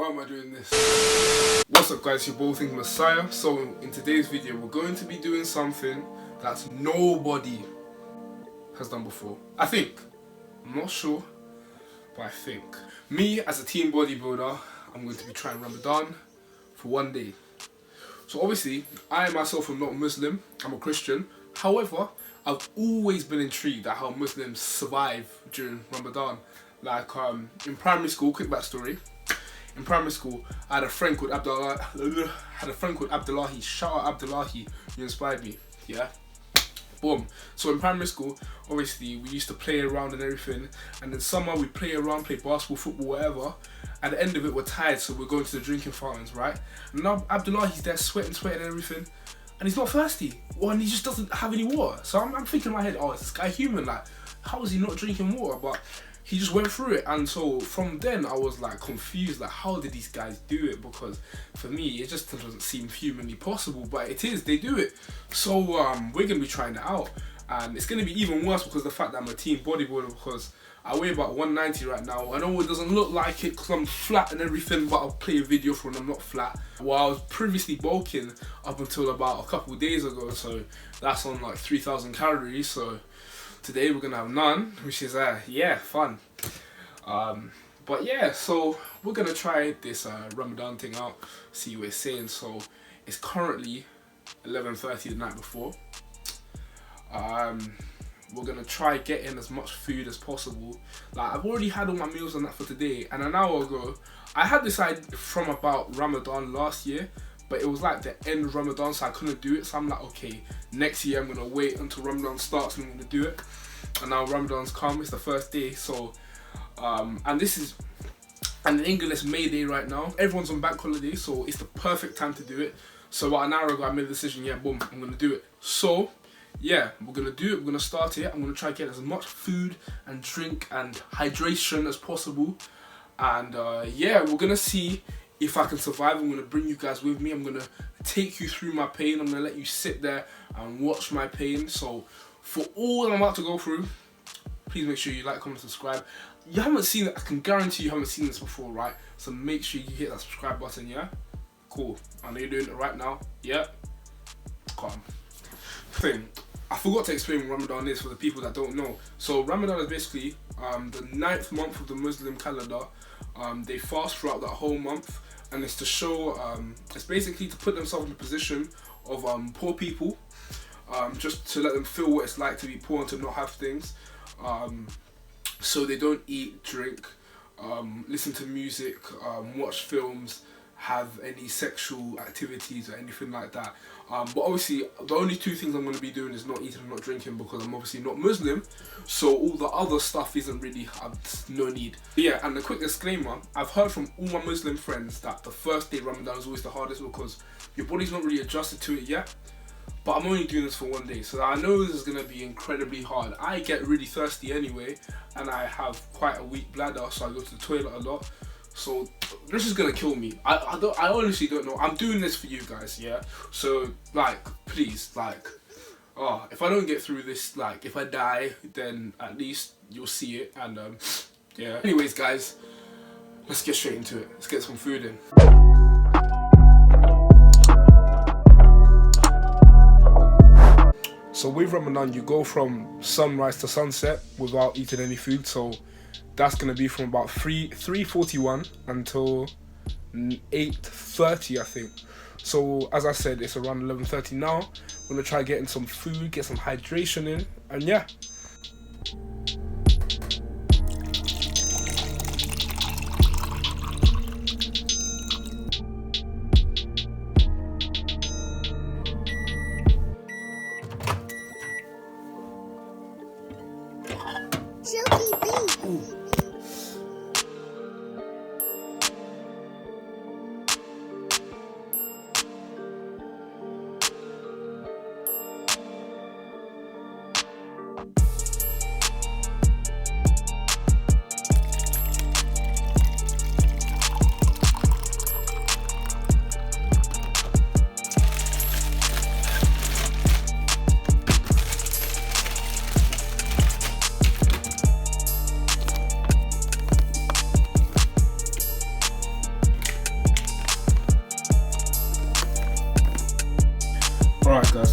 why am I doing this? What's up guys, your boy Think Messiah. So in today's video we're going to be doing something that nobody has done before. I think. I'm not sure, but I think. Me as a team bodybuilder, I'm going to be trying Ramadan for 1 day. So obviously, I myself am not Muslim, I'm a Christian. However, I've always been intrigued at how Muslims survive during Ramadan. Like in primary school, quick backstory. In primary school, I had a friend called Abdullahi. Shout out Abdullahi, you inspired me. Yeah. Boom. So in primary school, obviously we used to play around and everything, and then summer we play around, play basketball, football, whatever. At the end of it, we're tired, so we're going to the drinking fountains, right? And now Abdullahi's there sweating and everything, and he's not thirsty. Well, and he just doesn't have any water. So I'm thinking in my head, oh, is this guy human? Like, how is he not drinking water? But he just went through it, and so from then I was like confused, like how did these guys do it? Because for me it just doesn't seem humanly possible, but it is, they do it. So we're gonna be trying it out, and it's gonna be even worse because of the fact that I'm a team bodybuilder, because I weigh about 190 right now. I know it doesn't look like it because I'm flat and everything, but I'll play a video for when I'm not flat. Well, I was previously bulking up until about a couple of days ago, so that's on like 3,000 calories. So today we're gonna have none, which is yeah, fun. But yeah, so we're gonna try this Ramadan thing out, see what it's saying. So it's currently 11:30 the night before. We're gonna try getting as much food as possible. Like, I've already had all my meals and that for today, and an hour ago I had this idea from about Ramadan last year, but it was like the end of Ramadan, so I couldn't do it. So I'm like, okay, next year I'm gonna wait until Ramadan starts and I'm gonna do it. And now Ramadan's come, it's the first day, so and this is an English Midday right now. Everyone's on bank holiday, so it's the perfect time to do it. So about an hour ago I made the decision, yeah, boom, I'm gonna do it. So yeah, we're gonna do it, we're gonna start it. I'm gonna try to get as much food and drink and hydration as possible. And yeah, we're gonna see if I can survive. I'm gonna bring you guys with me. I'm gonna take you through my pain. I'm gonna let you sit there and watch my pain. So for all I'm about to go through, please make sure you like, comment, subscribe. You haven't seen it, I can guarantee you haven't seen this before, right? So make sure you hit that subscribe button, yeah? Cool. I know you're doing it right now. Yeah? Calm. Thing. I forgot to explain what Ramadan is for the people that don't know. So Ramadan is basically the 9th month of the Muslim calendar. They fast throughout that whole month, and it's to show, it's basically to put themselves in a position of poor people, just to let them feel what it's like to be poor and to not have things. So they don't eat, drink, listen to music, watch films, have any sexual activities or anything like that. But obviously the only two things I'm going to be doing is not eating and not drinking, because I'm obviously not Muslim, so all the other stuff isn't really, no need. But yeah, and a quick disclaimer, I've heard from all my Muslim friends that the first day Ramadan is always the hardest because your body's not really adjusted to it yet. But I'm only doing this for 1 day, so I know this is going to be incredibly hard. I get really thirsty anyway, and I have quite a weak bladder, so I go to the toilet a lot. So this is going to kill me. I honestly don't know. I'm doing this for you guys, yeah? So, like, please, like, oh, if I don't get through this, like, if I die, then at least you'll see it, and, yeah. Anyways, guys, let's get straight into it. Let's get some food in. So with Ramadan, you go from sunrise to sunset without eating any food. So that's going to be from about 3:41 until 8:30, I think. So as I said, it's around 11:30 now. I'm going to try getting some food, get some hydration in, and yeah.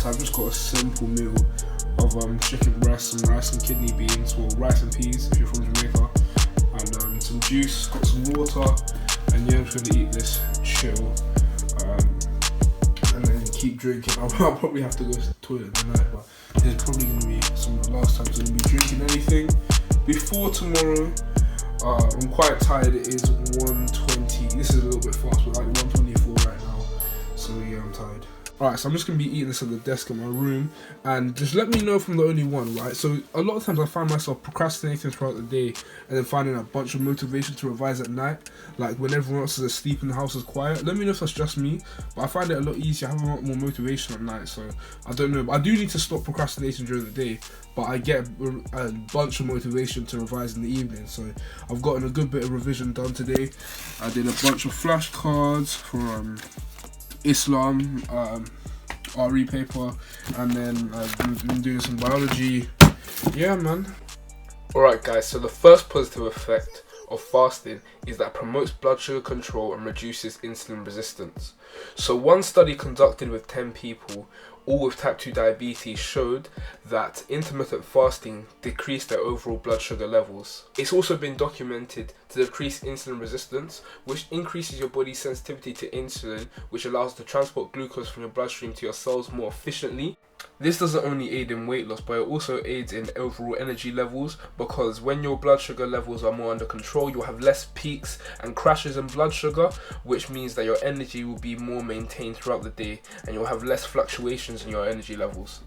breakfast, I've just got a simple meal of chicken breast, some rice and kidney beans, or rice and peas if you're from Jamaica, and some juice, got some water, and yeah, I'm just gonna eat this, chill, and then keep drinking. I'll probably have to go to the toilet tonight, but this is probably gonna be some of the last times I'm gonna be drinking anything before tomorrow. I'm quite tired. It is 1:20. This is a little bit fast, but like 1:24 right now. So yeah, I'm tired. Alright, so I'm just going to be eating this at the desk in my room, and just let me know if I'm the only one, right? So a lot of times I find myself procrastinating throughout the day and then finding a bunch of motivation to revise at night, like when everyone else is asleep and the house is quiet. Let me know if that's just me, but I find it a lot easier. I have a lot more motivation at night, so I don't know. But I do need to stop procrastination during the day, but I get a bunch of motivation to revise in the evening. So I've gotten a good bit of revision done today. I did a bunch of flashcards for Islam, RE paper, and then I've been doing some biology. Yeah, man. Alright guys, so the first positive effect of fasting is that it promotes blood sugar control and reduces insulin resistance. So one study conducted with 10 people, all with type 2 diabetes, showed that intermittent fasting decreased their overall blood sugar levels. It's also been documented to decrease insulin resistance, which increases your body's sensitivity to insulin, which allows to transport glucose from your bloodstream to your cells more efficiently. This doesn't only aid in weight loss, but it also aids in overall energy levels, because when your blood sugar levels are more under control, you'll have less peaks and crashes in blood sugar, which means that your energy will be more maintained throughout the day and you'll have less fluctuations in your energy levels.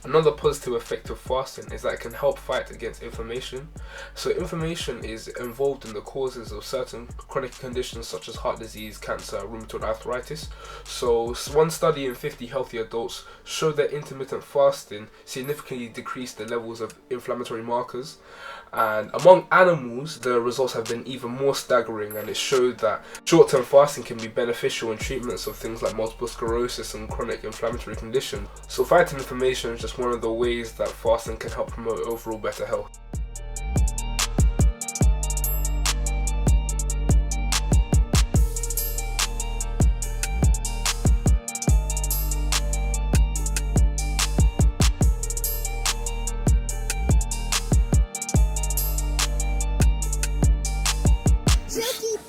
Another positive effect of fasting is that it can help fight against inflammation. So inflammation is involved in the causes of certain chronic conditions such as heart disease, cancer, rheumatoid arthritis. So one study in 50 healthy adults showed that intermittent fasting significantly decreased the levels of inflammatory markers. And among animals, the results have been even more staggering, and it showed that short-term fasting can be beneficial in treatments of things like multiple sclerosis and chronic inflammatory conditions. So fighting inflammation is just one of the ways that fasting can help promote overall better health.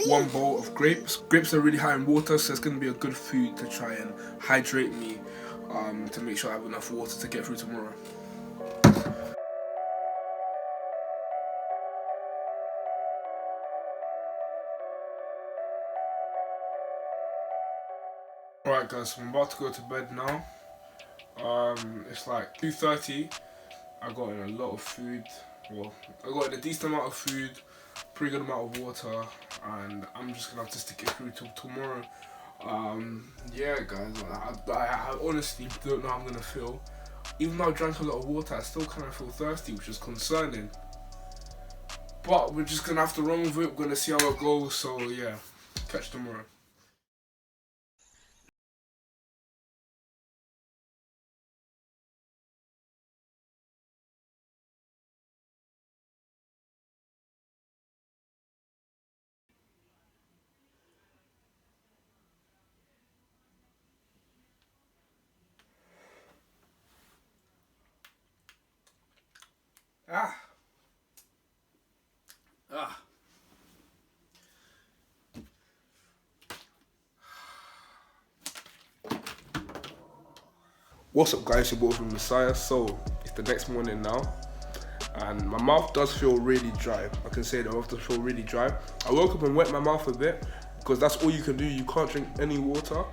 One bowl of grapes. Grapes are really high in water, so it's going to be a good food to try and hydrate me, to make sure I have enough water to get through tomorrow. Alright guys, so I'm about to go to bed now. It's like 2:30. I got in a lot of food. Well, I got in a decent amount of food, pretty good amount of water, and I'm just gonna have to stick it through till tomorrow. Yeah guys, I honestly don't know how I'm gonna feel. Even though I drank a lot of water, I still kind of feel thirsty, which is concerning. But we're just gonna have to run with it. We're gonna see how it goes. So yeah, catch tomorrow. Ah. What's up guys, your boy from Messiah. So it's the next morning now, and my mouth does feel really dry. I can say that my mouth does feel really dry. I woke up and wet my mouth a bit, because that's all you can do. You can't drink any water.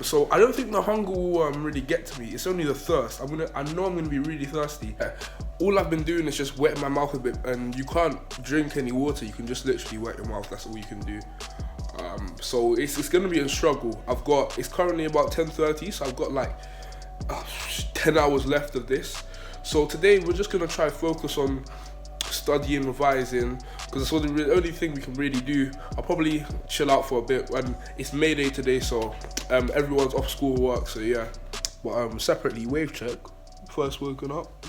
So I don't think the hunger will really get to me. It's only the thirst. I know I'm gonna be really thirsty. All I've been doing is just wet my mouth a bit, and you can't drink any water. You can just literally wet your mouth. That's all you can do. So it's gonna be a struggle. It's currently about 10:30, so I've got like 10 hours left of this. So today we're just gonna try focus on studying, revising, because it's the only thing we can really do. I'll probably chill out for a bit, and it's Midday today, so everyone's off school work, so yeah. But separately, wave check. First woken up.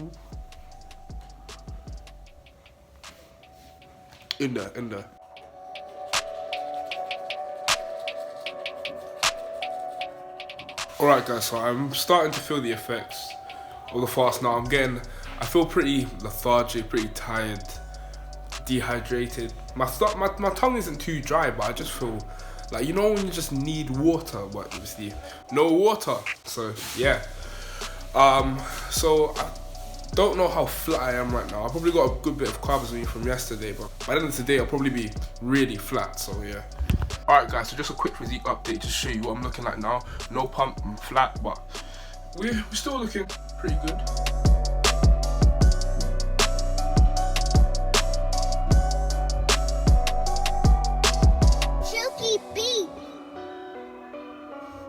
In there. Alright guys, so I'm starting to feel the effects of the fast now. I feel pretty lethargic, pretty tired, dehydrated. My tongue isn't too dry, but I just feel like, you know when you just need water, but obviously no water. So yeah. So I don't know how flat I am right now. I probably got a good bit of carbs on me from yesterday, but by the end of today I'll probably be really flat, so yeah. Alright guys, so just a quick physique update to show you what I'm looking like now. No pump, I'm flat, but we're still looking pretty good.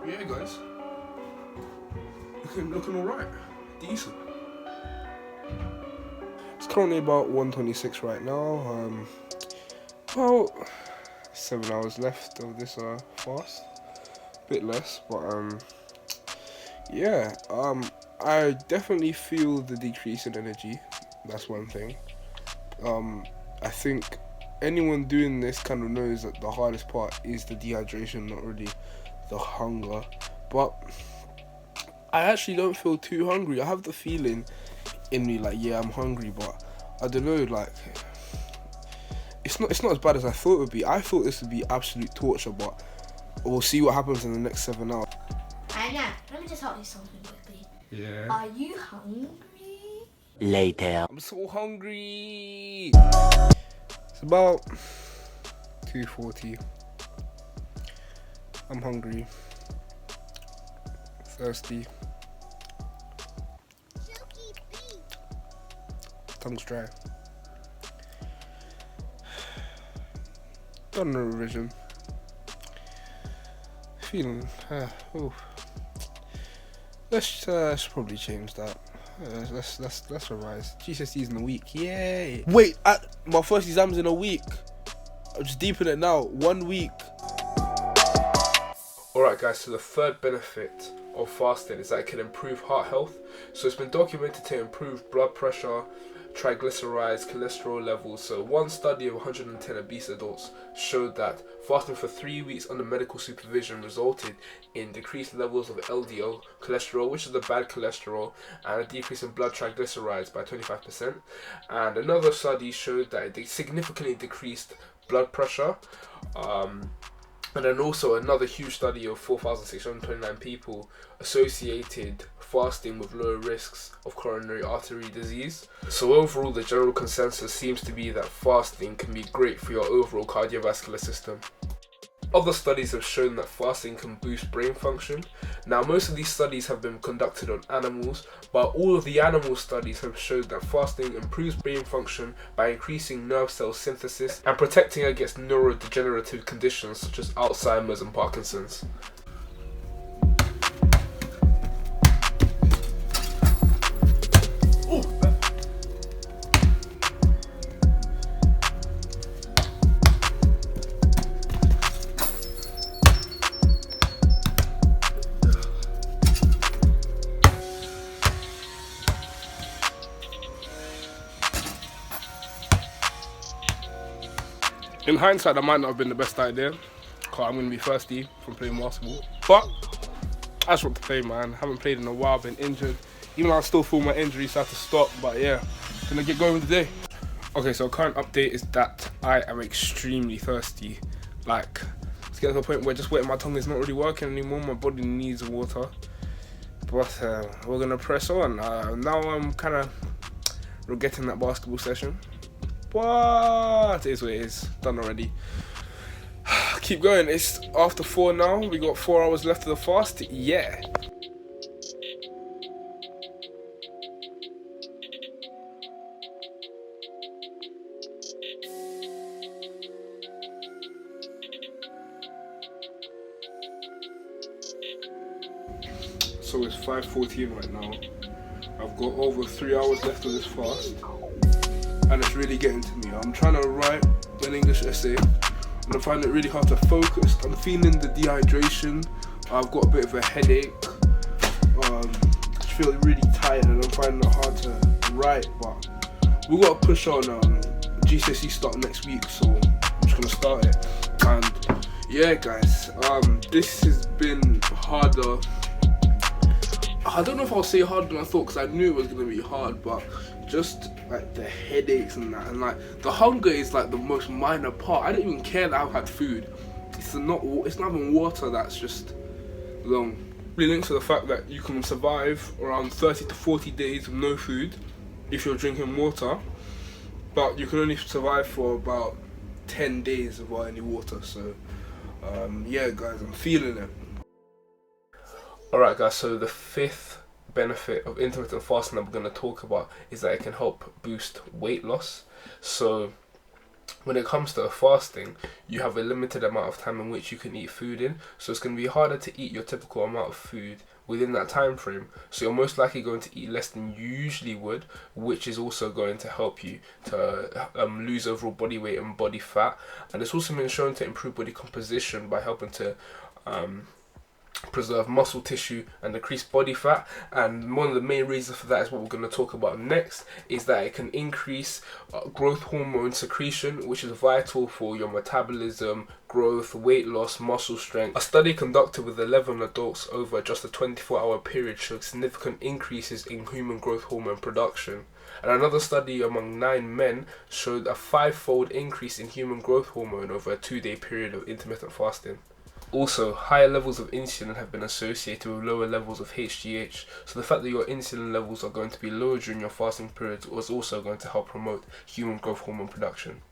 Yeah guys, looking alright, decent. It's currently about 1:26 right now. About 7 hours left of this fast, bit less, but yeah, I definitely feel the decrease in energy. That's one thing. I think anyone doing this kind of knows that the hardest part is the dehydration, not really the hunger. But I actually don't feel too hungry. I have the feeling in me like, yeah, I'm hungry, but I don't know, like it's not as bad as I thought it would be. I thought this would be absolute torture, but we'll see what happens in the next 7 hours. Anna, let me just help you something quickly. Yeah. Are you hungry? Later. I'm so hungry. It's about 2:40. I'm hungry, thirsty, tongue's dry. Done a revision. Feeling, let's probably change that. Let's revise. GCSEs in a week, yay! Wait, my first exam's in a week. I'm just deep in it now. 1 week. Alright guys, so the third benefit of fasting is that it can improve heart health. So it's been documented to improve blood pressure, triglycerides, cholesterol levels. So one study of 110 obese adults showed that fasting for 3 weeks under medical supervision resulted in decreased levels of LDL cholesterol, which is the bad cholesterol, and a decrease in blood triglycerides by 25%. And another study showed that it significantly decreased blood pressure. And then also another huge study of 4,629 people associated fasting with lower risks of coronary artery disease. So overall, the general consensus seems to be that fasting can be great for your overall cardiovascular system. Other studies have shown that fasting can boost brain function. Now, most of these studies have been conducted on animals, but all of the animal studies have showed that fasting improves brain function by increasing nerve cell synthesis and protecting against neurodegenerative conditions such as Alzheimer's and Parkinson's. In hindsight, that might not have been the best idea, because I'm going to be thirsty from playing basketball. But I just want to play, man. Haven't played in a while, been injured. Even though I still feel my injuries, so I have to stop. But yeah, gonna get going today. Okay, so current update is that I am extremely thirsty. Like, it's getting to a point where just wetting my tongue is not really working anymore. My body needs water. But we're going to press on. Now I'm kind of regretting that basketball session. But it is what it is. Done already. Keep going. It's after 4 now. We got 4 hours left of the fast. Yeah. So it's 5:14 right now. I've got over 3 hours left of this fast. And it's really getting to me. I'm trying to write an English essay and I find it really hard to focus. I'm feeling the dehydration. I've got a bit of a headache. I feel really tired and I'm finding it hard to write, but we've got to push on. GCSE start next week, so I'm just gonna start it. And yeah guys, this has been harder I don't know if I'll say harder than I thought, because I knew it was going to be hard, but just like the headaches and that, and like the hunger is like the most minor part. I don't even care that I've had food. It's not even water that's just long. It really links to the fact that you can survive around 30 to 40 days with no food if you're drinking water, but you can only survive for about 10 days without any water. So yeah guys, I'm feeling it. Alright guys, so the fifth benefit of intermittent fasting that we're going to talk about is that it can help boost weight loss. So when it comes to fasting, you have a limited amount of time in which you can eat food in, so it's going to be harder to eat your typical amount of food within that time frame. So you're most likely going to eat less than you usually would, which is also going to help you to lose overall body weight and body fat. And it's also been shown to improve body composition by helping to preserve muscle tissue and decrease body fat. And one of the main reasons for that is what we're going to talk about next, is that it can increase growth hormone secretion, which is vital for your metabolism, growth, weight loss, muscle strength. A study conducted with 11 adults over just a 24-hour period showed significant increases in human growth hormone production. And another study among 9 men showed a 5-fold increase in human growth hormone over a 2-day period of intermittent fasting. Also, higher levels of insulin have been associated with lower levels of HGH, so the fact that your insulin levels are going to be lower during your fasting periods was also going to help promote human growth hormone production.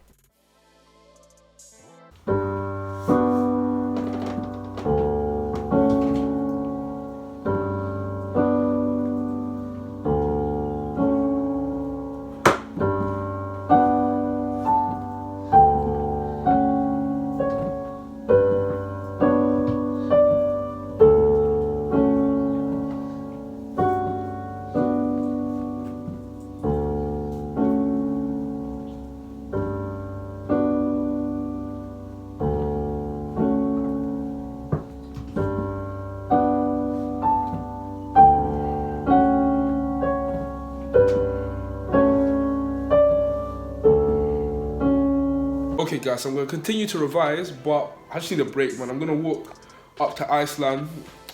Okay guys, so I'm going to continue to revise, but I just need a break, man. I'm going to walk up to Iceland.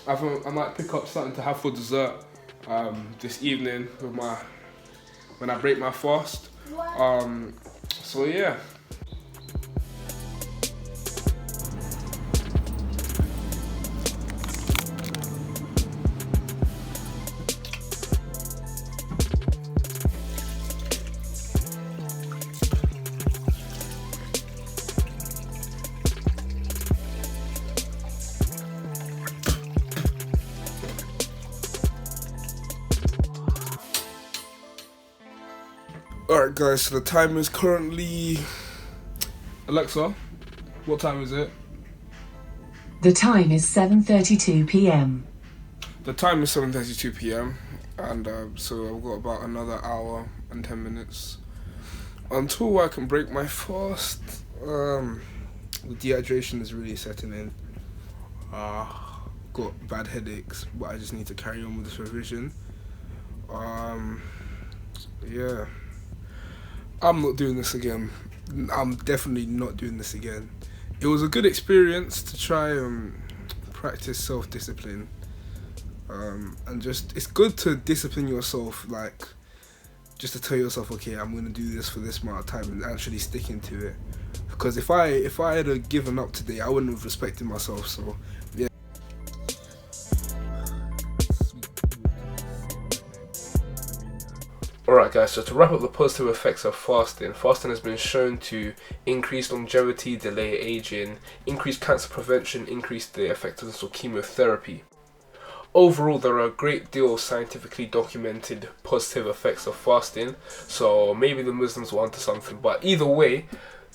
I might pick up something to have for dessert this evening with when I break my fast. So yeah. Alright guys, so the time is currently... Alexa, what time is it? The time is 7:32 p.m. The time is 7:32 p.m. and so I've got about another hour and 10 minutes until I can break my fast. The dehydration is really setting in. Got bad headaches, but I just need to carry on with this revision. Yeah. I'm not doing this again. I'm definitely not doing this again. It was a good experience to try and practice self-discipline. And just, it's good to discipline yourself, like, just to tell yourself, okay, I'm going to do this for this amount of time and actually sticking to it. Because if I had given up today, I wouldn't have respected myself, so, yeah. Alright guys, so to wrap up the positive effects of fasting, fasting has been shown to increase longevity, delay aging, increase cancer prevention, increase the effectiveness of chemotherapy. Overall, there are a great deal of scientifically documented positive effects of fasting, so maybe the Muslims were onto something, but either way,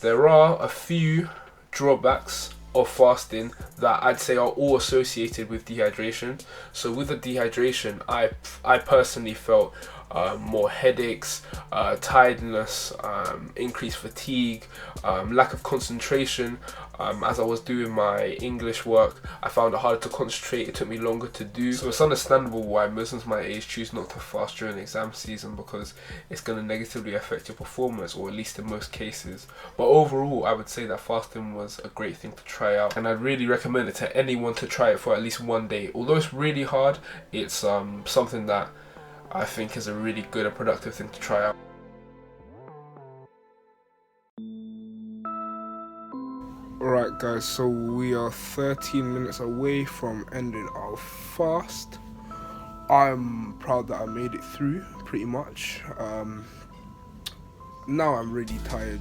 there are a few drawbacks of fasting that I'd say are all associated with dehydration. So with the dehydration, I personally felt more headaches, tiredness, increased fatigue, lack of concentration. As I was doing my English work, I found it harder to concentrate. It took me longer to do. So it's understandable why Muslims my age choose not to fast during the exam season, because it's going to negatively affect your performance, or at least in most cases. But overall, I would say that fasting was a great thing to try out, and I'd really recommend it to anyone to try it for at least one day. Although it's really hard, it's something that I think is a really good and productive thing to try out. Alright guys, so we are 13 minutes away from ending our fast. I'm proud that I made it through, pretty much. Now I'm really tired.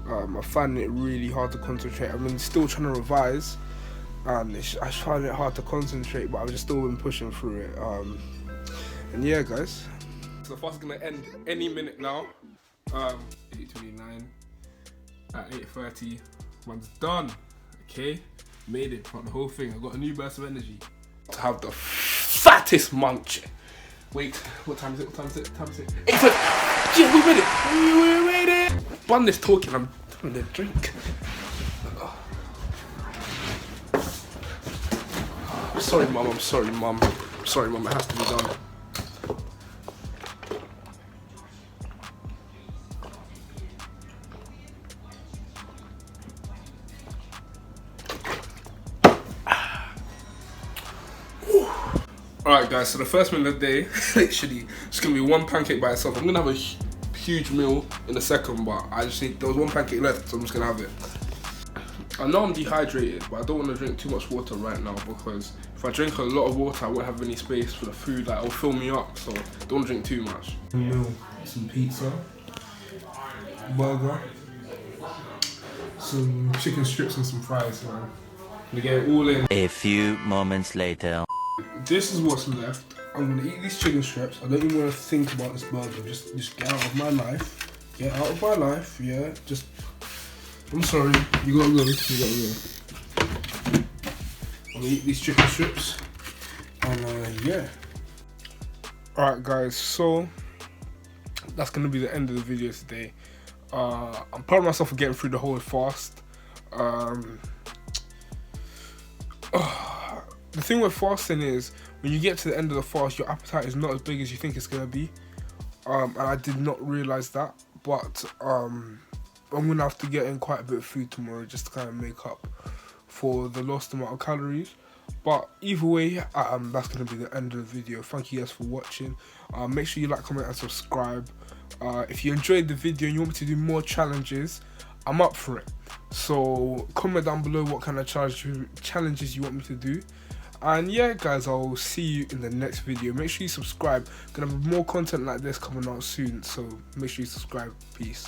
I find it really hard to concentrate. I mean, still trying to revise, and I find it hard to concentrate, but I've just still been pushing through it. And yeah guys, so the fast is gonna end any minute now. 8:29 at 8:30. One's done. Okay, made it throughout the whole thing. I got a new burst of energy to have the fattest munch. Wait, what time is it? 8:30. Yeah, we made it. We made it. Bun this talking. I'm having a drink. Sorry, mum. I'm sorry, mum. Sorry, mum. It has to be done. Alright guys, so the first meal of the day, literally, it's going to be one pancake by itself. I'm going to have a huge meal in a second, but I just need, there was one pancake left, so I'm just going to have it. I know I'm dehydrated, but I don't want to drink too much water right now, because if I drink a lot of water, I won't have any space for the food, like, it'll fill me up, so don't want to drink too much. Meal, some pizza, burger, some chicken strips and some fries, man. We get it all in. A few moments later. This is what's left. I'm gonna eat these chicken strips. I don't even want to think about this burger. Just get out of my life. Get out of my life. Yeah. Just. I'm sorry. You gotta go. You gotta go. I'm gonna eat these chicken strips. And yeah. Alright guys, so that's gonna be the end of the video today. I'm proud of myself for getting through the whole fast. The thing with fasting is, when you get to the end of the fast, your appetite is not as big as you think it's going to be. And I did not realise that. But I'm going to have to get in quite a bit of food tomorrow just to kind of make up for the lost amount of calories. But either way, that's going to be the end of the video. Thank you guys for watching. Make sure you like, comment and subscribe. If you enjoyed the video and you want me to do more challenges, I'm up for it. So comment down below what kind of challenges you want me to do. And yeah guys, I'll see you in the next video. Make sure you subscribe. Gonna have more content like this coming out soon, so make sure you subscribe. Peace.